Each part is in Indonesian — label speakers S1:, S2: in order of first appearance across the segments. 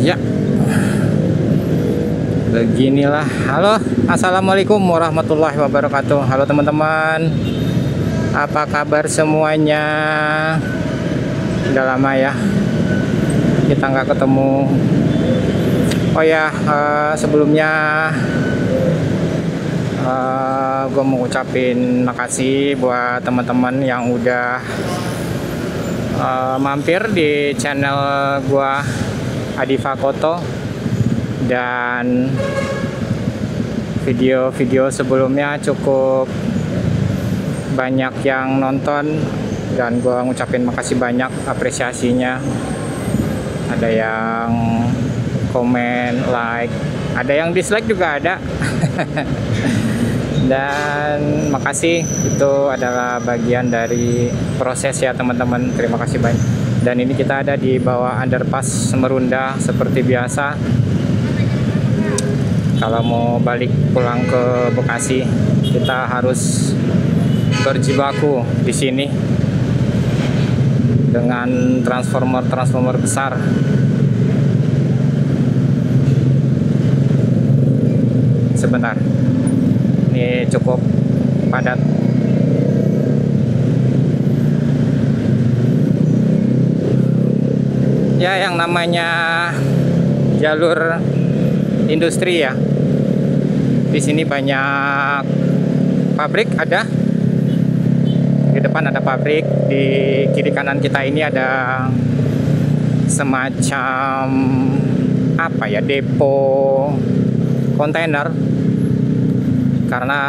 S1: Ya, beginilah. Halo, assalamualaikum warahmatullahi wabarakatuh. Halo teman-teman, apa kabar semuanya? Udah lama ya kita nggak ketemu. Oh ya, sebelumnya gue mau ucapin makasih buat teman-teman yang udah mampir di channel gue Adifa Koto, dan video-video sebelumnya cukup banyak yang nonton dan gue ngucapin makasih banyak apresiasinya. Ada yang komen, like, ada yang dislike juga ada. Dan makasih, itu adalah bagian dari proses ya teman-teman. Terima kasih banyak. Dan ini kita ada di bawah underpass Semerunda seperti biasa. Kalau mau balik pulang ke Bekasi, kita harus berjibaku di sini dengan transformer besar. Sebentar, ini cukup padat. Ya, yang namanya jalur industri ya, di sini banyak pabrik. Ada di depan ada pabrik, di kiri kanan kita ini ada semacam apa ya, depo kontainer, karena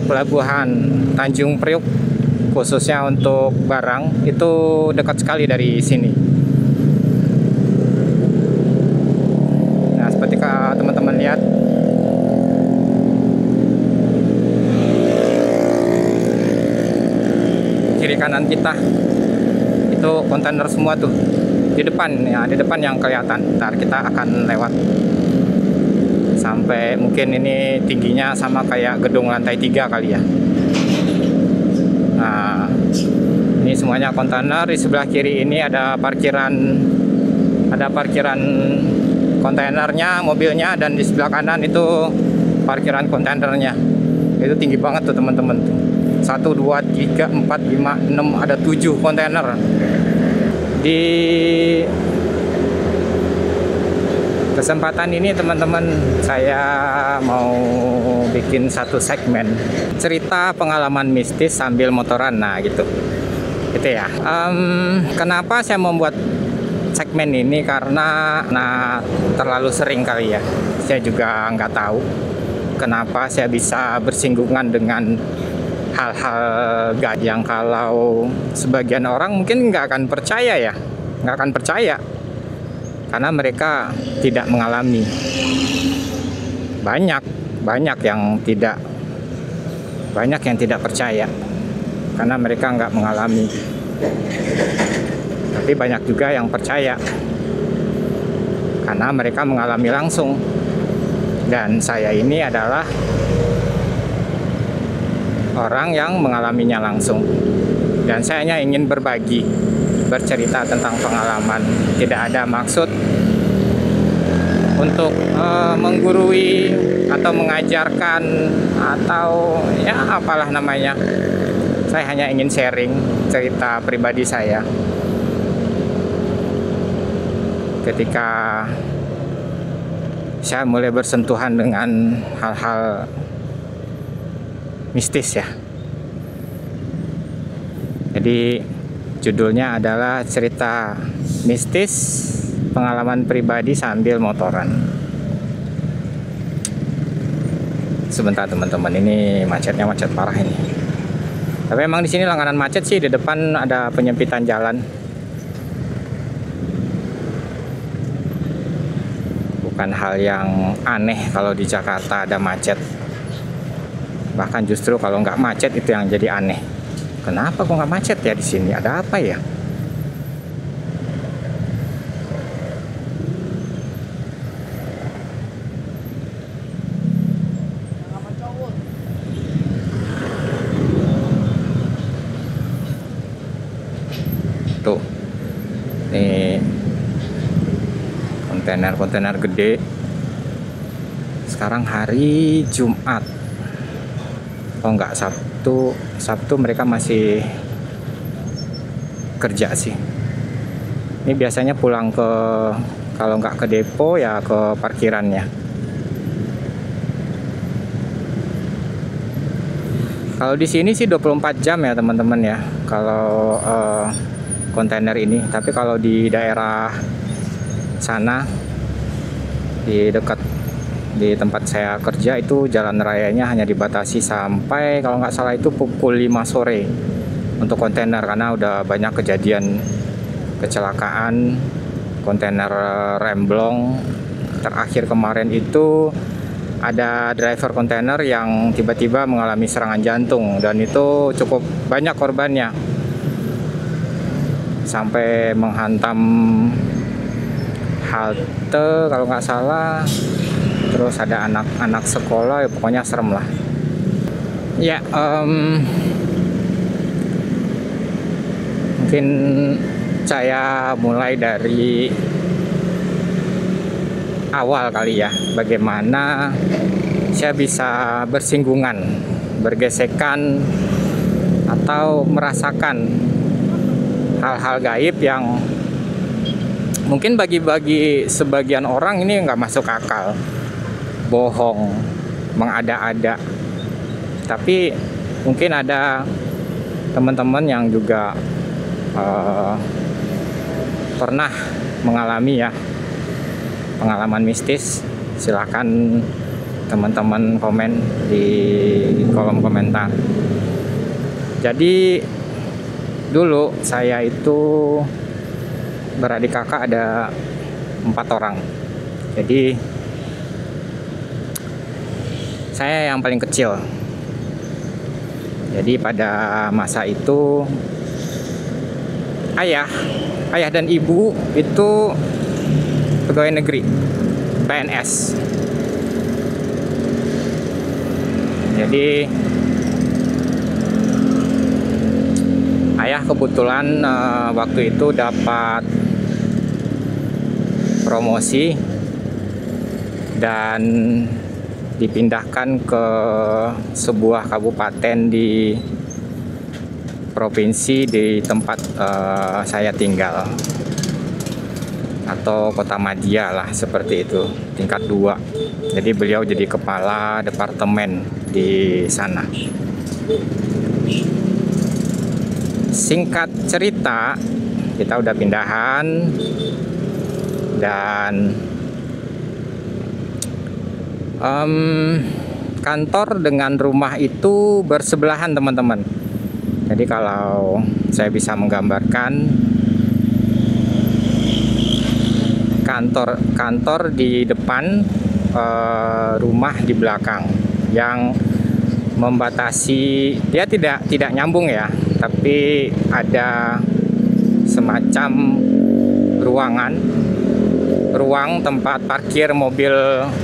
S1: pelabuhan Tanjung Priok khususnya untuk barang itu dekat sekali dari sini. Nah, seperti teman-teman lihat, kiri kanan kita itu kontainer semua tuh. Di depan ya, di depan yang kelihatan. Ntar kita akan lewat sampai, mungkin ini tingginya sama kayak gedung lantai 3 kali ya. Nah, ini semuanya kontainer. Di sebelah kiri ini ada parkiran kontainernya, mobilnya, dan di sebelah kanan itu parkiran kontainernya. Itu tinggi banget tuh teman-teman. 1, 2, 3, 4, 5, 6, ada 7 kontainer. Di kesempatan ini teman-teman, saya mau bikin satu segmen cerita pengalaman mistis sambil motoran. Nah gitu ya. Kenapa saya membuat segmen ini? Karena terlalu sering kali ya. Saya juga nggak tahu kenapa saya bisa bersinggungan dengan hal-hal yang kalau sebagian orang mungkin nggak akan percaya ya, nggak akan percaya. Karena mereka tidak mengalami. Banyak yang tidak percaya karena mereka nggak mengalami. Tapi banyak juga yang percaya karena mereka mengalami langsung. Dan saya ini adalah orang yang mengalaminya langsung. Dan saya hanya ingin berbagi, bercerita tentang pengalaman. Tidak ada maksud untuk menggurui atau mengajarkan atau ya apalah namanya. Saya hanya ingin sharing cerita pribadi saya ketika saya mulai bersentuhan dengan hal-hal mistis ya. Jadi judulnya adalah cerita mistis pengalaman pribadi sambil motoran. Sebentar teman-teman, ini macetnya macet parah ini. Tapi emang di sini langganan macet sih. Di depan ada penyempitan jalan. Bukan hal yang aneh kalau di Jakarta ada macet. Bahkan justru kalau nggak macet itu yang jadi aneh. Kenapa kok nggak macet ya di sini? Ada apa ya? Tuh, nih kontainer gede. Sekarang hari Jumat, oh enggak, Sabtu mereka masih kerja sih. Ini biasanya pulang ke, kalau nggak ke depo ya ke parkirannya. Kalau di sini sih 24 jam ya teman-teman ya, kalau kontainer ini. Tapi kalau di daerah sana, di dekat di tempat saya kerja itu, jalan rayanya hanya dibatasi sampai kalau nggak salah itu pukul 5 sore untuk kontainer, karena udah banyak kejadian kecelakaan kontainer remblong. Terakhir kemarin itu ada driver kontainer yang tiba-tiba mengalami serangan jantung, dan itu cukup banyak korbannya, sampai menghantam halte kalau nggak salah. Terus ada anak-anak sekolah, ya pokoknya serem lah ya. Mungkin saya mulai dari awal kali ya, bagaimana saya bisa bersinggungan, bergesekan, atau merasakan hal-hal gaib yang mungkin bagi sebagian orang ini nggak masuk akal, bohong, mengada-ada. Tapi mungkin ada teman-teman yang juga pernah mengalami ya pengalaman mistis. Silahkan teman-teman komen di kolom komentar. Jadi dulu saya itu beradik kakak ada 4 orang. Jadi saya yang paling kecil. Jadi pada masa itu ayah dan ibu itu pegawai negeri, PNS. Jadi ayah kebetulan waktu itu dapat promosi dan dipindahkan ke sebuah kabupaten di provinsi di tempat saya tinggal, atau kota Madia lah, seperti itu, tingkat 2. Jadi beliau jadi kepala departemen di sana. Singkat cerita, kita udah pindahan, dan kantor dengan rumah itu bersebelahan teman-teman. Jadi kalau saya bisa menggambarkan, kantor di depan, rumah di belakang, yang membatasi, dia tidak nyambung ya, tapi ada semacam ruang tempat parkir mobil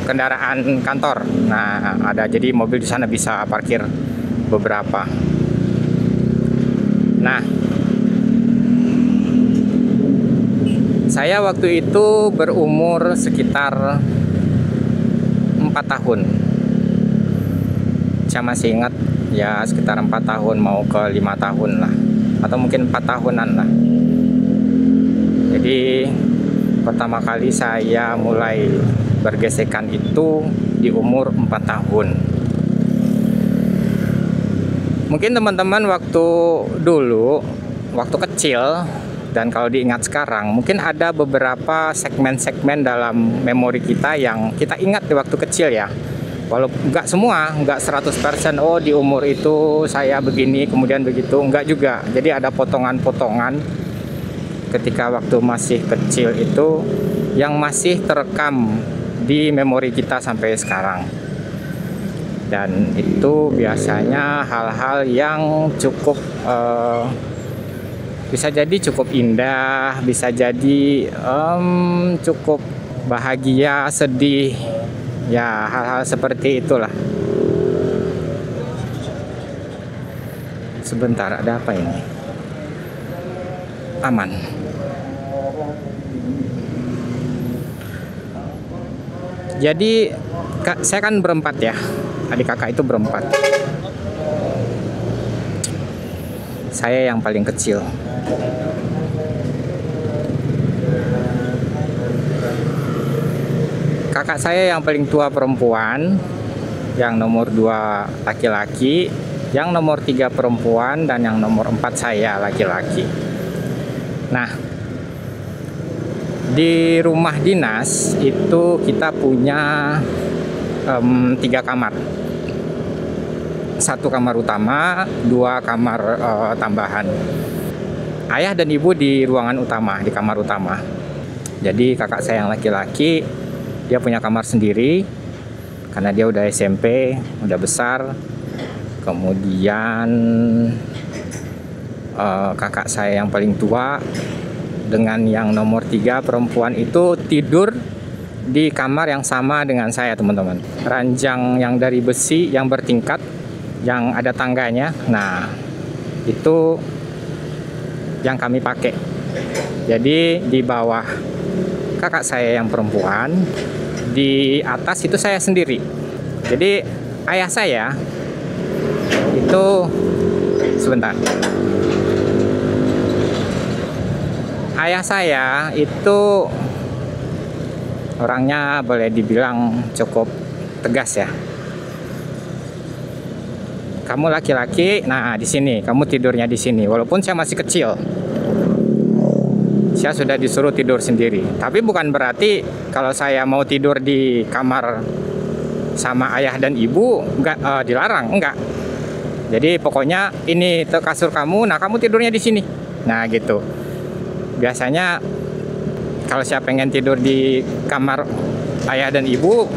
S1: kendaraan kantor. Nah, ada, jadi mobil di sana bisa parkir beberapa. Nah, saya waktu itu berumur sekitar 4 tahun. Saya masih ingat ya, sekitar 4 tahun mau ke 5 tahun lah, atau mungkin 4 tahunan lah. Jadi pertama kali saya mulai bergesekan itu di umur 4 tahun. Mungkin teman-teman waktu dulu, waktu kecil, dan kalau diingat sekarang, mungkin ada beberapa segmen-segmen dalam memori kita yang kita ingat di waktu kecil ya. Walaupun nggak semua, nggak 100%, oh di umur itu saya begini, kemudian begitu, nggak juga. Jadi ada potongan-potongan ketika waktu masih kecil itu yang masih terekam di memori kita sampai sekarang. Dan itu biasanya hal-hal yang cukup bisa jadi cukup indah, bisa jadi cukup bahagia, sedih, ya hal-hal seperti itulah. Sebentar, ada apa ini? Aman. Jadi saya kan berempat ya, adik kakak itu berempat. Saya yang paling kecil. Kakak saya yang paling tua perempuan, yang nomor 2 laki-laki, yang nomor 3 perempuan, dan yang nomor 4 saya laki-laki. Nah, di rumah dinas itu kita punya 3 kamar. 1 kamar utama, 2 kamar tambahan. Ayah dan ibu di ruangan utama, di kamar utama. Jadi kakak saya yang laki-laki, dia punya kamar sendiri karena dia udah SMP, udah besar. Kemudian kakak saya yang paling tua dengan yang nomor 3 perempuan itu tidur di kamar yang sama dengan saya, teman-teman. Ranjang yang dari besi yang bertingkat, yang ada tangganya. Nah, itu yang kami pakai. Jadi di bawah kakak saya yang perempuan, di atas itu saya sendiri. Jadi ayah saya itu sebentar. Ayah saya itu orangnya boleh dibilang cukup tegas ya. Kamu laki-laki, nah di sini, kamu tidurnya di sini. Walaupun saya masih kecil, saya sudah disuruh tidur sendiri. Tapi bukan berarti kalau saya mau tidur di kamar sama ayah dan ibu nggak dilarang, enggak. Jadi pokoknya ini kasur kamu, nah kamu tidurnya di sini. Nah gitu. Biasanya kalau saya pengen tidur di kamar ayah dan ibu,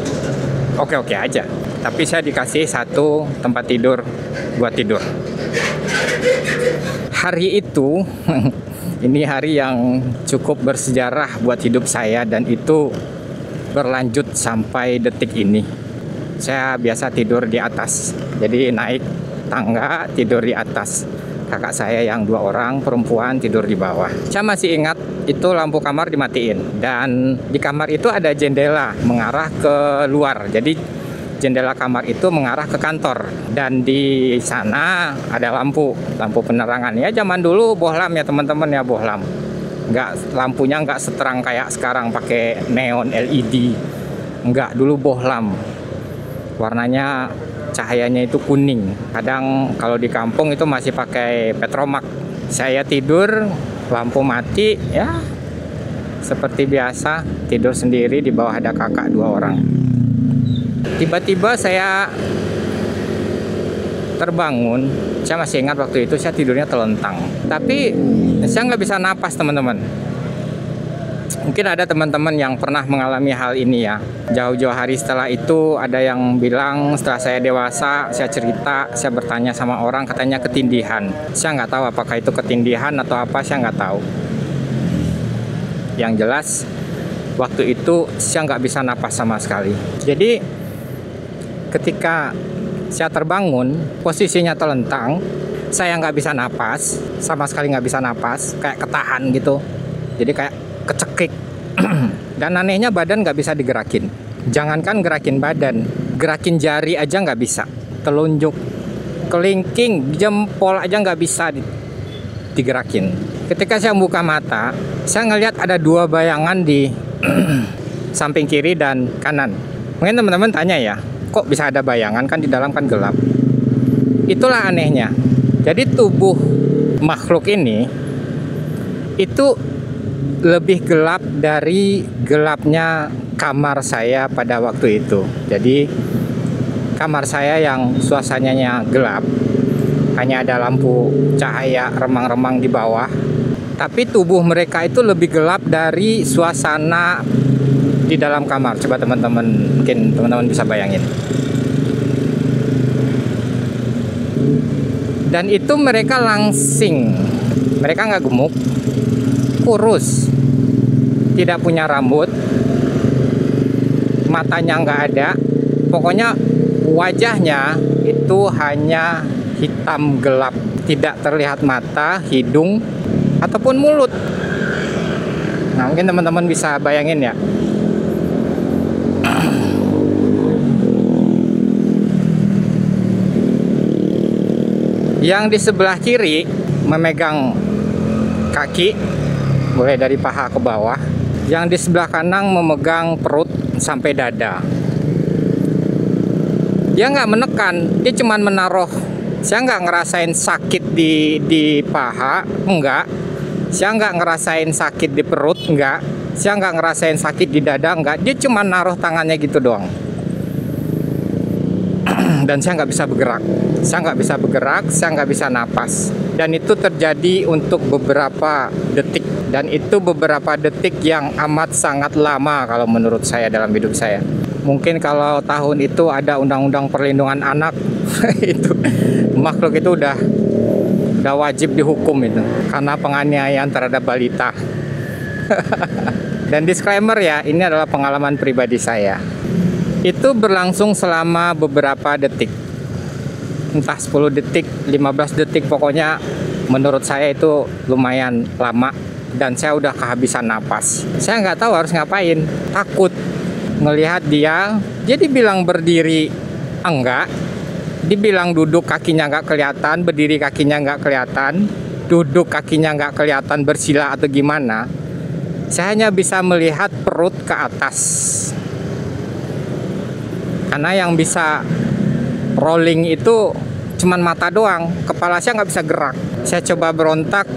S1: oke-oke aja. Tapi saya dikasih 1 tempat tidur buat tidur. Hari itu ini hari yang cukup bersejarah buat hidup saya, dan itu berlanjut sampai detik ini. Saya biasa tidur di atas, jadi naik tangga tidur di atas. Kakak saya yang 2 orang perempuan tidur di bawah. Saya masih ingat itu lampu kamar dimatiin, dan di kamar itu ada jendela mengarah ke luar. Jadi jendela kamar itu mengarah ke kantor, dan di sana ada lampu penerangan. Ya zaman dulu bohlam ya teman-teman ya, bohlam. Lampunya nggak seterang kayak sekarang pakai neon LED. Nggak, dulu bohlam. Warnanya, cahayanya itu kuning. Kadang kalau di kampung itu masih pakai petromak. Saya tidur, lampu mati, ya seperti biasa tidur sendiri. Di bawah ada kakak 2 orang. Tiba-tiba saya terbangun. Saya masih ingat waktu itu saya tidurnya telentang, tapi saya nggak bisa napas, teman-teman. Mungkin ada teman-teman yang pernah mengalami hal ini ya. Jauh-jauh hari setelah itu ada yang bilang setelah saya dewasa, saya cerita, saya bertanya sama orang, katanya ketindihan. Saya nggak tahu apakah itu ketindihan atau apa, saya nggak tahu. Yang jelas waktu itu saya nggak bisa napas sama sekali. Jadi ketika saya terbangun, posisinya telentang, saya nggak bisa napas, sama sekali nggak bisa napas, kayak ketahan gitu. Jadi kayak kecekik. Dan anehnya badan nggak bisa digerakin. Jangankan gerakin badan, gerakin jari aja nggak bisa. Telunjuk, kelingking, jempol aja nggak bisa digerakin. Ketika saya buka mata, saya ngelihat ada 2 bayangan di samping kiri dan kanan. Mungkin teman-teman tanya ya, kok bisa ada bayangan, kan di dalam kan gelap. Itulah anehnya. Jadi tubuh makhluk ini itu lebih gelap dari gelapnya kamar saya pada waktu itu. Jadi kamar saya yang suasananya gelap, hanya ada lampu cahaya remang-remang di bawah. Tapi tubuh mereka itu lebih gelap dari suasana di dalam kamar. Coba teman-teman, mungkin teman-teman bisa bayangin. Dan itu mereka langsing, mereka nggak gemuk, kurus, tidak punya rambut, matanya nggak ada. Pokoknya wajahnya itu hanya hitam gelap, tidak terlihat mata, hidung, ataupun mulut. Nah, mungkin teman-teman bisa bayangin ya. Yang di sebelah kiri memegang kaki, mulai dari paha ke bawah. Yang di sebelah kanan memegang perut sampai dada. Dia nggak menekan, dia cuma menaruh. Saya nggak ngerasain sakit di paha, enggak. Saya nggak ngerasain sakit di perut, enggak. Saya nggak ngerasain sakit di dada, enggak. Dia cuma naruh tangannya gitu doang. Dan saya nggak bisa bergerak. Saya nggak bisa bergerak, saya nggak bisa napas. Dan itu terjadi untuk beberapa detik. Dan itu beberapa detik yang amat sangat lama kalau menurut saya dalam hidup saya. Mungkin kalau tahun itu ada undang-undang perlindungan anak, itu makhluk itu udah wajib dihukum itu karena penganiayaan terhadap balita. Dan disclaimer ya, ini adalah pengalaman pribadi saya. Itu berlangsung selama beberapa detik. Entah 10 detik, 15 detik, pokoknya menurut saya itu lumayan lama. Dan saya udah kehabisan napas. Saya nggak tahu harus ngapain, takut ngelihat dia. Jadi bilang berdiri enggak, dibilang duduk kakinya nggak kelihatan, berdiri kakinya nggak kelihatan, duduk kakinya nggak kelihatan, bersila atau gimana. Saya hanya bisa melihat perut ke atas, karena yang bisa rolling itu cuman mata doang, kepala saya nggak bisa gerak. Saya coba berontak,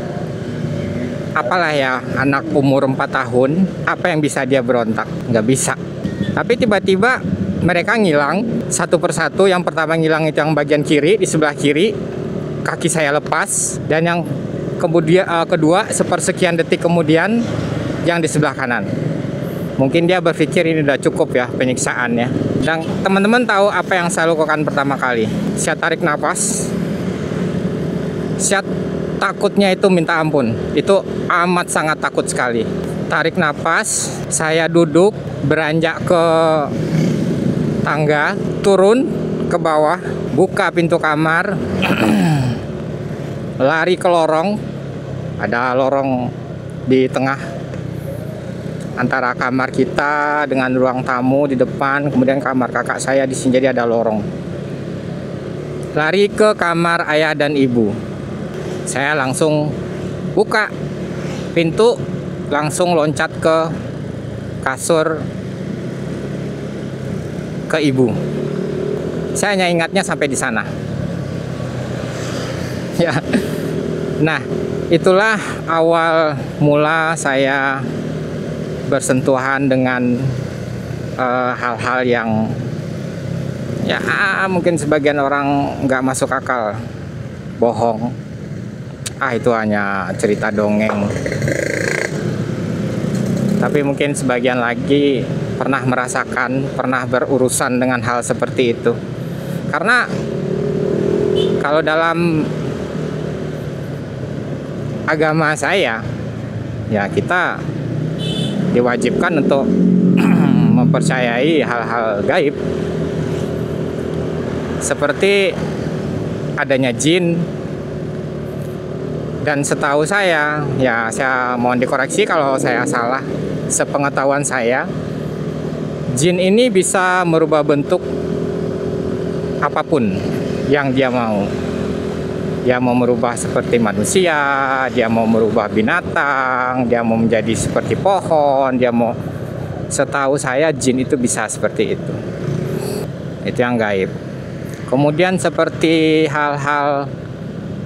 S1: apalah ya, anak umur 4 tahun, apa yang bisa dia berontak? Nggak bisa. Tapi tiba-tiba mereka ngilang satu persatu. Yang pertama ngilang itu yang bagian kiri, di sebelah kiri, kaki saya lepas. Dan yang kemudian kedua, sepersekian detik kemudian, yang di sebelah kanan. Mungkin dia berpikir ini udah cukup ya penyiksaannya. Dan teman-teman tahu apa yang saya lakukan pertama kali? Saya tarik nafas. Saya takutnya itu minta ampun. Itu amat sangat takut sekali. Tarik nafas, saya duduk, beranjak ke tangga, turun ke bawah, buka pintu kamar, lari ke lorong. Ada lorong di tengah antara kamar kita dengan ruang tamu di depan, kemudian kamar kakak saya di sini, jadi ada lorong. Lari ke kamar ayah dan ibu. Saya langsung buka pintu, langsung loncat ke kasur ke ibu. Saya hanya ingatnya sampai di sana. Ya. Nah, itulah awal mula saya bersentuhan dengan hal-hal yang ya mungkin sebagian orang nggak masuk akal, bohong. Itu hanya cerita dongeng. Tapi mungkin sebagian lagi pernah merasakan, pernah berurusan dengan hal seperti itu. Karena kalau dalam agama saya, ya kita diwajibkan untuk mempercayai hal-hal gaib. Seperti adanya jin. Dan setahu saya, ya saya mohon dikoreksi kalau saya salah, sepengetahuan saya, jin ini bisa merubah bentuk apapun yang dia mau. Dia mau merubah seperti manusia, dia mau merubah binatang, dia mau menjadi seperti pohon, dia mau, setahu saya jin itu bisa seperti itu. Itu yang gaib. Kemudian seperti hal-hal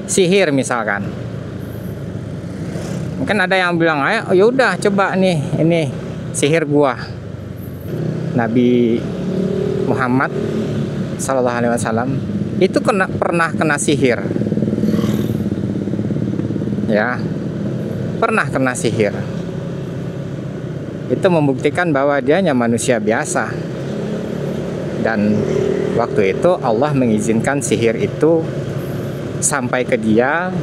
S1: sihir misalkan. Mungkin ada yang bilang, ayo yaudah coba nih, ini sihir gua. Nabi Muhammad SAW itu pernah kena sihir. Ya, pernah kena sihir. Itu membuktikan bahwa dia hanya manusia biasa. Dan waktu itu Allah mengizinkan sihir itu sampai ke dia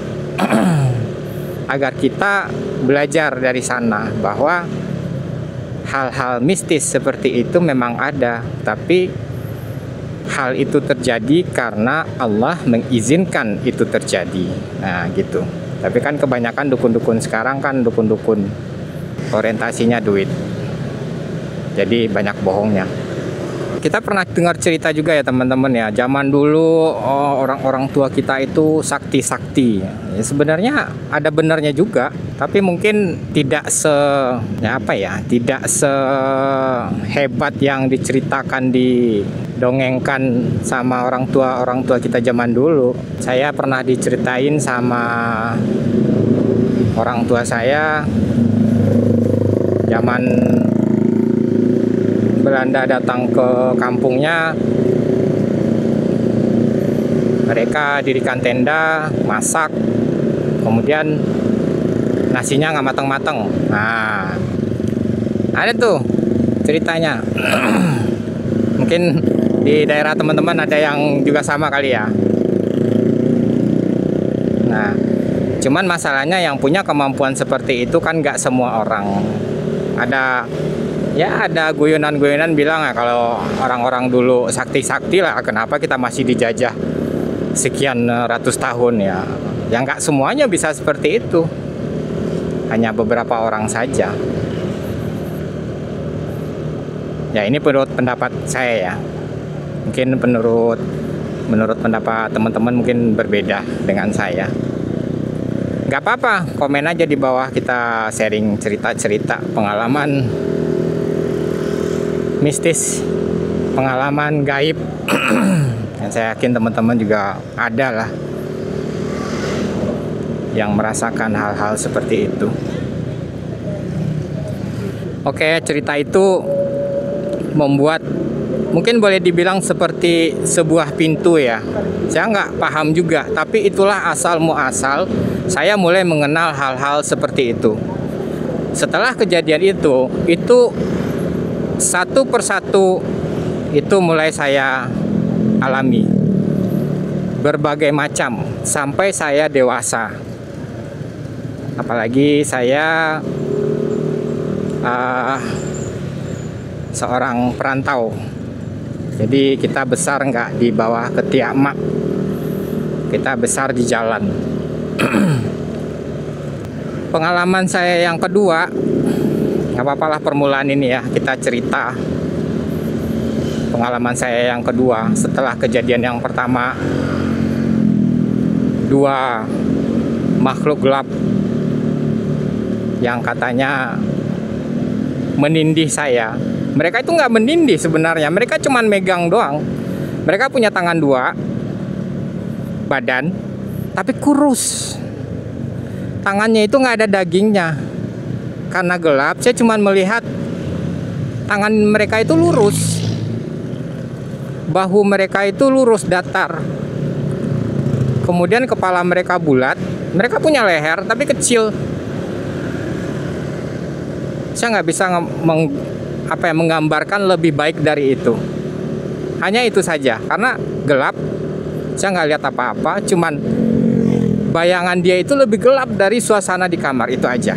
S1: agar kita belajar dari sana bahwa hal-hal mistis seperti itu memang ada, tapi hal itu terjadi karena Allah mengizinkan itu terjadi. Nah, gitu. Tapi kan kebanyakan dukun-dukun sekarang kan dukun-dukun orientasinya duit. Jadi banyak bohongnya. kita pernah dengar cerita juga ya teman-teman ya, zaman dulu orang-orang tua kita itu sakti-sakti. Ya, sebenarnya ada benarnya juga, tapi mungkin tidak tidak sehebat yang diceritakan didongengkan sama orang tua kita zaman dulu. Saya pernah diceritain sama orang tua saya zaman Belanda datang ke kampungnya, mereka dirikan tenda, masak, kemudian nasinya nggak matang-matang. Nah, ada tuh ceritanya. Mungkin di daerah teman-teman ada yang juga sama kali ya. Nah, cuman masalahnya yang punya kemampuan seperti itu kan nggak semua orang. Ada guyonan-guyonan bilang ya, kalau orang-orang dulu sakti-sakti lah, kenapa kita masih dijajah sekian ratus tahun ya. Ya nggak semuanya bisa seperti itu, hanya beberapa orang saja. Ya ini menurut pendapat saya ya. Mungkin menurut pendapat teman-teman mungkin berbeda dengan saya. Nggak apa-apa, komen aja di bawah, kita sharing cerita-cerita pengalaman mistis, pengalaman gaib. Dan saya yakin teman-teman juga ada lah yang merasakan hal-hal seperti itu. Oke, cerita itu membuat, mungkin boleh dibilang seperti sebuah pintu ya. Saya nggak paham juga, tapi itulah asal muasal saya mulai mengenal hal-hal seperti itu. Setelah kejadian itu satu persatu itu mulai saya alami, berbagai macam sampai saya dewasa. Apalagi saya seorang perantau, jadi kita besar nggak di bawah ketiak emak, kita besar di jalan. Pengalaman saya yang kedua, nggak apa-apa lah permulaan ini ya, kita cerita pengalaman saya yang kedua setelah kejadian yang pertama. Dua makhluk gelap yang katanya menindih saya. Mereka itu nggak menindih sebenarnya, mereka cuma megang doang. Mereka punya tangan dua, badan, tapi kurus. Tangannya itu nggak ada dagingnya. Karena gelap, saya cuma melihat tangan mereka itu lurus, bahu mereka itu lurus datar, kemudian kepala mereka bulat. Mereka punya leher tapi kecil. Saya nggak bisa menggambarkan lebih baik dari itu. Hanya itu saja, karena gelap, saya nggak lihat apa-apa. Cuman bayangan dia itu lebih gelap dari suasana di kamar, itu aja.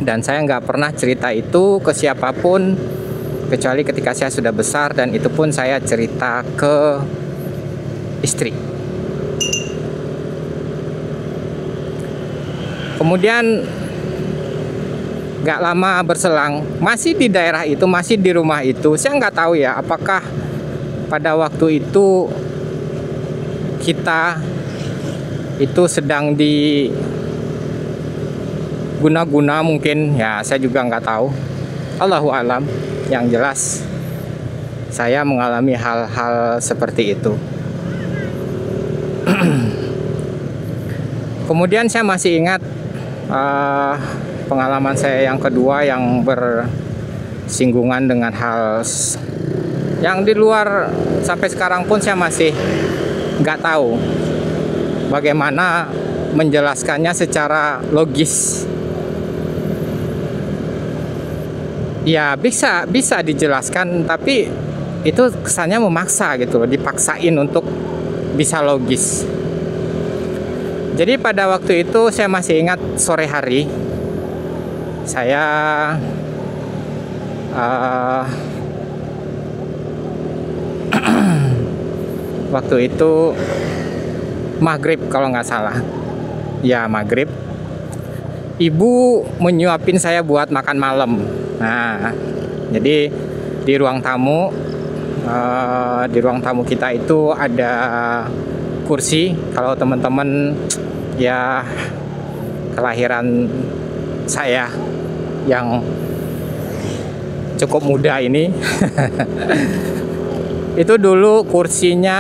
S1: Dan saya nggak pernah cerita itu ke siapapun kecuali ketika saya sudah besar, dan itu pun saya cerita ke istri. Kemudian nggak lama berselang, masih di daerah itu, masih di rumah itu. Saya nggak tahu ya, apakah pada waktu itu kita itu sedang di guna-guna mungkin ya, saya juga nggak tahu, Allahu alam. Yang jelas saya mengalami hal-hal seperti itu. Kemudian saya masih ingat pengalaman saya yang kedua yang bersinggungan dengan hal yang di luar. Sampai sekarang pun saya masih nggak tahu bagaimana menjelaskannya secara logis. Ya bisa dijelaskan, tapi itu kesannya memaksa gitu loh, dipaksain untuk bisa logis. Jadi pada waktu itu saya masih ingat sore hari, saya waktu itu maghrib kalau nggak salah, ya maghrib. ibu menyuapin saya buat makan malam. Nah, jadi di ruang tamu, kita itu ada kursi. Kalau teman-teman ya kelahiran saya yang cukup muda ini itu dulu kursinya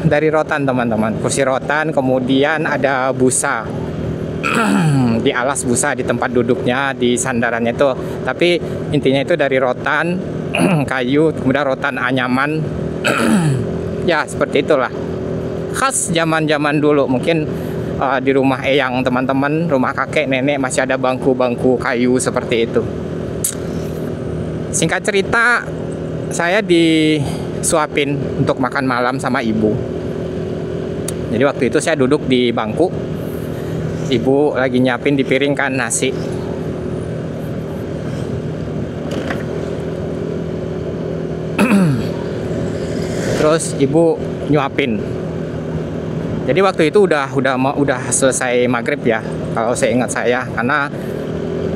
S1: dari rotan, teman-teman. Kursi rotan, kemudian ada busa di alas busa di tempat duduknya, di sandarannya itu. Tapi intinya itu dari rotan kayu, kemudian rotan anyaman. Ya seperti itulah, khas zaman-zaman dulu. Mungkin di rumah eyang teman-teman, rumah kakek nenek masih ada bangku-bangku kayu seperti itu. Singkat cerita, saya disuapin untuk makan malam sama ibu. Jadi waktu itu saya duduk di bangku, ibu lagi nyiapin di piring kan nasi. Terus ibu nyuapin. Jadi waktu itu udah selesai maghrib ya, kalau saya ingat saya, karena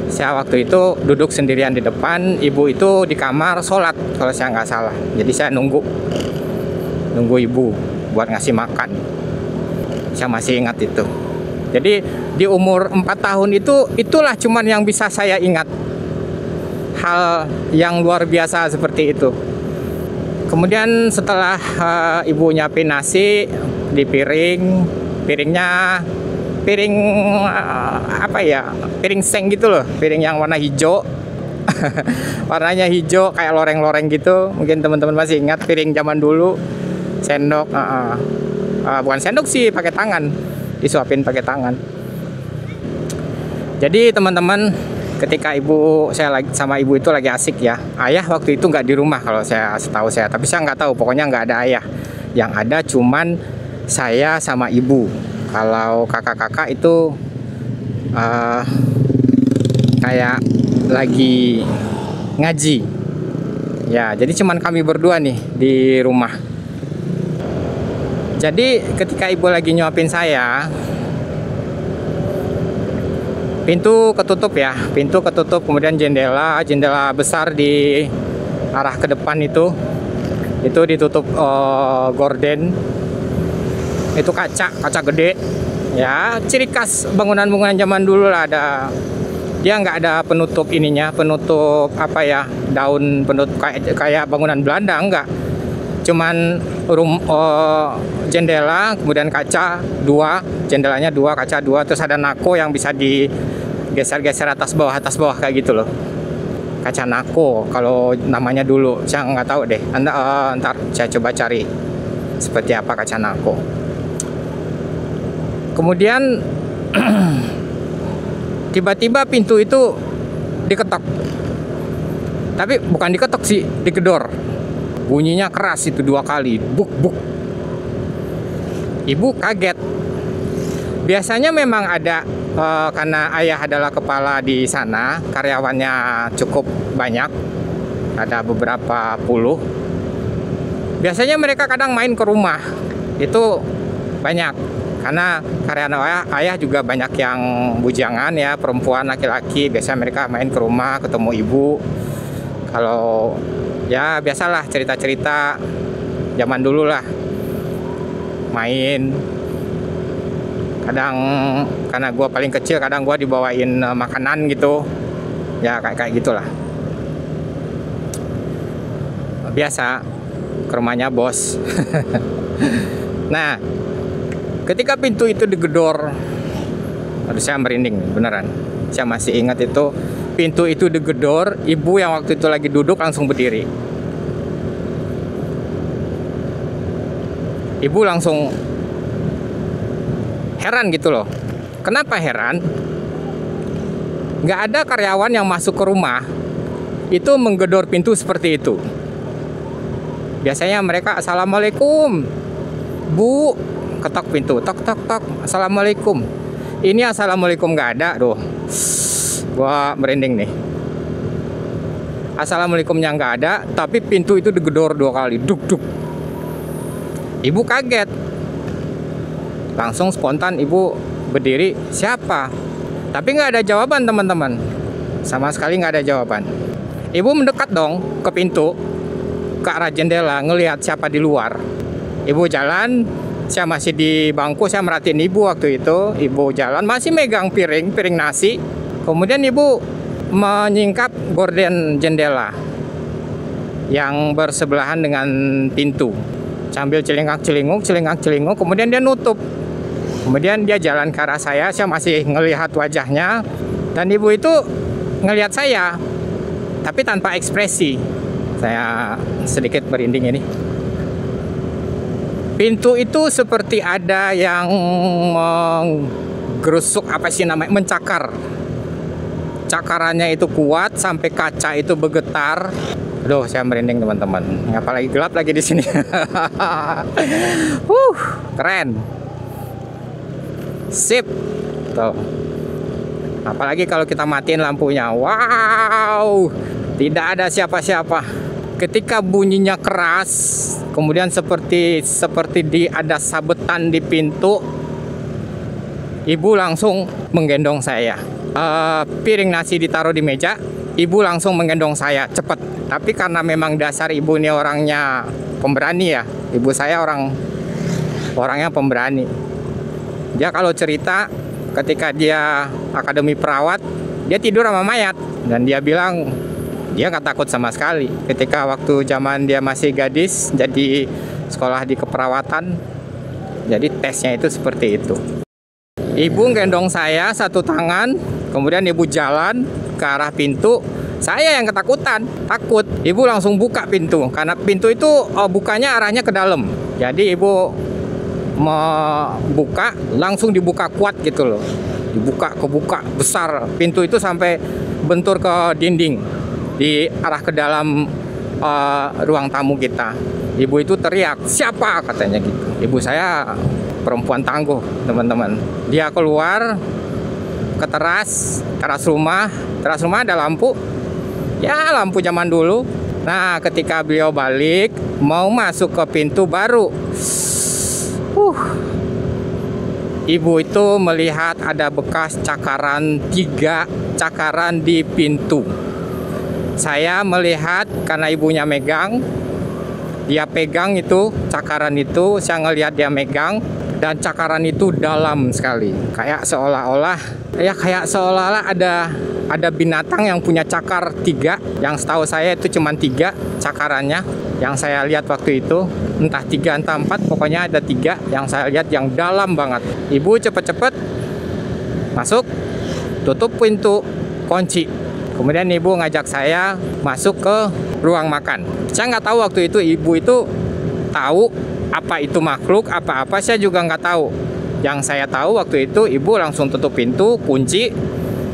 S1: saya waktu itu duduk sendirian di depan, ibu itu di kamar sholat kalau saya nggak salah. Jadi saya nunggu ibu buat ngasih makan. Saya masih ingat itu. Jadi di umur 4 tahun itulah cuman yang bisa saya ingat, hal yang luar biasa seperti itu. Kemudian setelah ibu nyiapin nasi di piringnya piring apa ya, piring seng gitu loh, piring yang warna hijau. Warnanya hijau kayak loreng-loreng gitu. Mungkin teman-teman masih ingat piring zaman dulu. Sendok, bukan sendok sih, pakai tangan, disuapin pakai tangan. Jadi teman-teman, ketika saya lagi sama ibu itu lagi asik ya. Ayah waktu itu nggak di rumah kalau setahu saya, tapi saya nggak tahu, pokoknya nggak ada ayah. Yang ada cuman saya sama ibu. Kalau kakak-kakak itu kayak lagi ngaji. Ya, jadi cuman kami berdua nih di rumah. Jadi ketika ibu lagi nyuapin saya, pintu ketutup ya, kemudian jendela besar di arah ke depan itu ditutup gorden. Itu kaca gede ya, ciri khas bangunan-bangunan zaman dulu lah. Dia nggak ada penutup apa ya, daun penutup kayak bangunan Belanda, enggak. Cuman jendela, kemudian kaca jendelanya dua, kaca dua, terus ada nako yang bisa digeser-geser atas bawah kayak gitu loh. Kaca nako kalau namanya dulu, saya nggak tahu deh. Ntar saya coba cari seperti apa kaca nako. Kemudian tiba-tiba pintu itu diketok. Tapi bukan diketok sih, digedor. Bunyinya keras itu 2 kali, buk. Ibu kaget. Biasanya memang ada, karena ayah adalah kepala di sana, karyawannya cukup banyak, ada beberapa puluh. Biasanya mereka kadang main ke rumah, itu banyak. Karena karyawan ayah juga banyak yang bujangan ya, perempuan, laki-laki. Biasanya mereka main ke rumah, ketemu ibu. Kalau ya biasalah cerita-cerita zaman dulu lah, main. Kadang karena gue paling kecil, kadang gue dibawain makanan gitu. Ya kayak gitulah. Biasa ke rumahnya bos. Nah, ketika pintu itu digedor, aduh saya merinding beneran. Saya masih ingat itu, pintu itu digedor, ibu yang waktu itu lagi duduk langsung berdiri. Ibu langsung heran gitu loh. Kenapa heran? Nggak ada karyawan yang masuk ke rumah itu menggedor pintu seperti itu. Biasanya mereka assalamualaikum, bu, ketok pintu, tok, assalamualaikum. Ini assalamualaikum nggak ada, doh. Gua merinding nih. Assalamualaikumnya nggak ada, tapi pintu itu digedor 2 kali, duk. Ibu kaget. Langsung spontan ibu berdiri, siapa? Tapi nggak ada jawaban teman-teman. Sama sekali nggak ada jawaban. Ibu mendekat dong ke pintu, ke arah jendela, ngelihat siapa di luar. Ibu jalan, saya masih di bangku, saya merhatiin ibu waktu itu. Ibu jalan, masih megang piring nasi. Kemudian ibu menyingkap gorden jendela yang bersebelahan dengan pintu, sambil celingak-celinguk, kemudian dia nutup. Kemudian dia jalan ke arah saya masih ngelihat wajahnya, dan ibu itu ngelihat saya, tapi tanpa ekspresi. Saya sedikit merinding ini. Pintu itu seperti ada yang menggerusuk, mencakar. Cakarannya itu kuat sampai kaca itu bergetar. Aduh, saya merinding teman-teman. Apalagi gelap lagi di sini. Keren. Sip. Tuh. Apalagi kalau kita matiin lampunya. Wow. Tidak ada siapa-siapa. Ketika bunyinya keras, kemudian seperti ada sabetan di pintu, ibu langsung menggendong saya. Piring nasi ditaruh di meja, ibu langsung menggendong saya cepat. Tapi karena memang dasar ibu ini orangnya pemberani ya, ibu saya orangnya pemberani. Dia kalau cerita ketika dia akademi perawat, dia tidur sama mayat, dan dia bilang dia nggak takut sama sekali. Ketika waktu zaman dia masih gadis, jadi sekolah di keperawatan, jadi tesnya itu seperti itu. Ibu gendong saya satu tangan, kemudian ibu jalan ke arah pintu. Saya yang ketakutan, takut. Ibu langsung buka pintu, karena pintu itu bukanya arahnya ke dalam. Jadi ibu membuka, langsung dibuka kuat gitu loh. Kebuka besar pintu itu sampai bentur ke dinding di arah ke dalam ruang tamu kita. Ibu itu teriak, "Siapa?" katanya gitu. Ibu saya perempuan tangguh, teman-teman. Dia keluar ke teras rumah. Teras rumah ada lampu. Ya, lampu zaman dulu. Nah, ketika beliau balik mau masuk ke pintu baru, ibu itu melihat ada bekas cakaran 3 cakaran di pintu. Saya melihat karena ibunya megang, dia pegang itu cakaran itu, saya ngelihat dia megang, dan cakaran itu dalam sekali. Kayak seolah-olah ada binatang yang punya cakar 3. Yang setahu saya itu cuma 3 cakarannya. Yang saya lihat waktu itu, entah 3 entah 4, pokoknya ada 3 yang saya lihat yang dalam banget. Ibu cepet-cepet masuk, tutup pintu, kunci. Kemudian ibu ngajak saya masuk ke ruang makan. Saya nggak tahu waktu itu ibu itu tahu apa itu makhluk, apa-apa saya juga nggak tahu. Yang saya tahu waktu itu ibu langsung tutup pintu, kunci,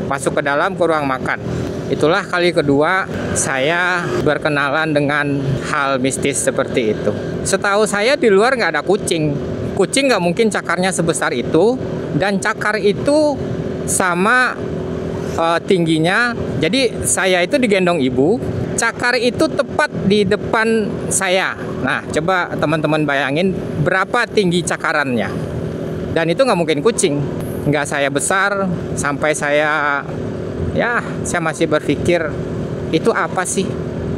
S1: masuk ke dalam ke ruang makan. Itulah kali kedua saya berkenalan dengan hal mistis seperti itu. Setahu saya di luar nggak ada kucing. Kucing nggak mungkin cakarnya sebesar itu, dan cakar itu sama tingginya. Jadi saya itu digendong ibu, cakar itu tepat di depan saya. Nah, coba teman-teman bayangin berapa tinggi cakarannya. Dan itu nggak mungkin kucing. Nggak saya besar, sampai saya masih berpikir itu apa sih.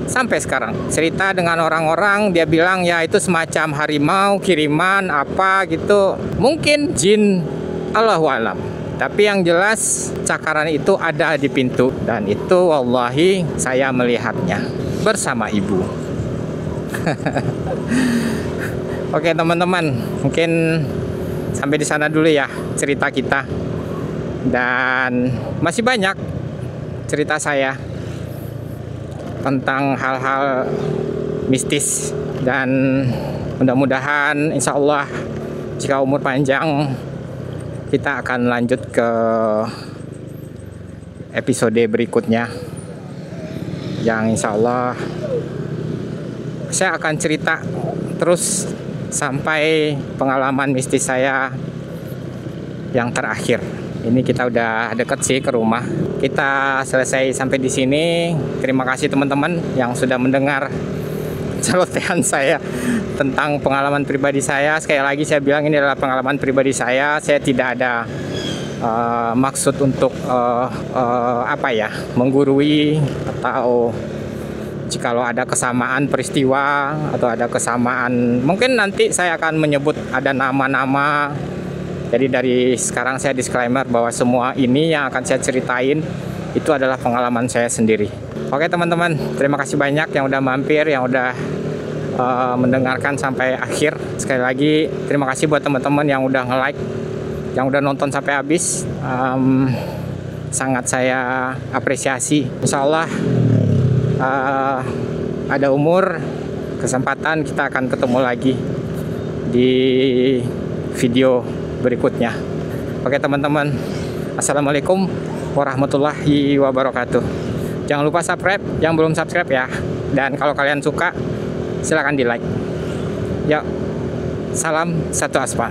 S1: Sampai sekarang cerita dengan orang-orang, dia bilang ya itu semacam harimau kiriman apa gitu, mungkin jin, Allahu a'lam. Tapi yang jelas cakaran itu ada di pintu, dan itu wallahi saya melihatnya bersama ibu. Oke teman-teman, mungkin sampai di sana dulu ya cerita kita. Dan masih banyak cerita saya tentang hal-hal mistis, dan mudah-mudahan insya Allah jika umur panjang kita akan lanjut ke episode berikutnya, yang insya Allah saya akan cerita terus sampai pengalaman mistis saya yang terakhir. Ini kita udah deket sih ke rumah. Kita selesai sampai di sini. Terima kasih teman-teman yang sudah mendengar celotehan saya tentang pengalaman pribadi saya. Sekali lagi saya bilang ini adalah pengalaman pribadi saya. Saya tidak ada maksud untuk apa ya, menggurui, atau jikalau ada kesamaan peristiwa atau ada kesamaan, mungkin nanti saya akan menyebut ada nama-nama. Jadi dari sekarang saya disclaimer bahwa semua ini yang akan saya ceritain itu adalah pengalaman saya sendiri. Oke teman-teman, terima kasih banyak yang udah mampir, yang udah mendengarkan sampai akhir. Sekali lagi terima kasih buat teman-teman yang udah nge-like, yang udah nonton sampai habis. Sangat saya apresiasi. Insya Allah ada umur, kesempatan, kita akan ketemu lagi di video berikutnya. Oke teman-teman, assalamualaikum warahmatullahi wabarakatuh. Jangan lupa subscribe yang belum subscribe ya, dan kalau kalian suka silahkan di like. Yuk, salam satu aspal.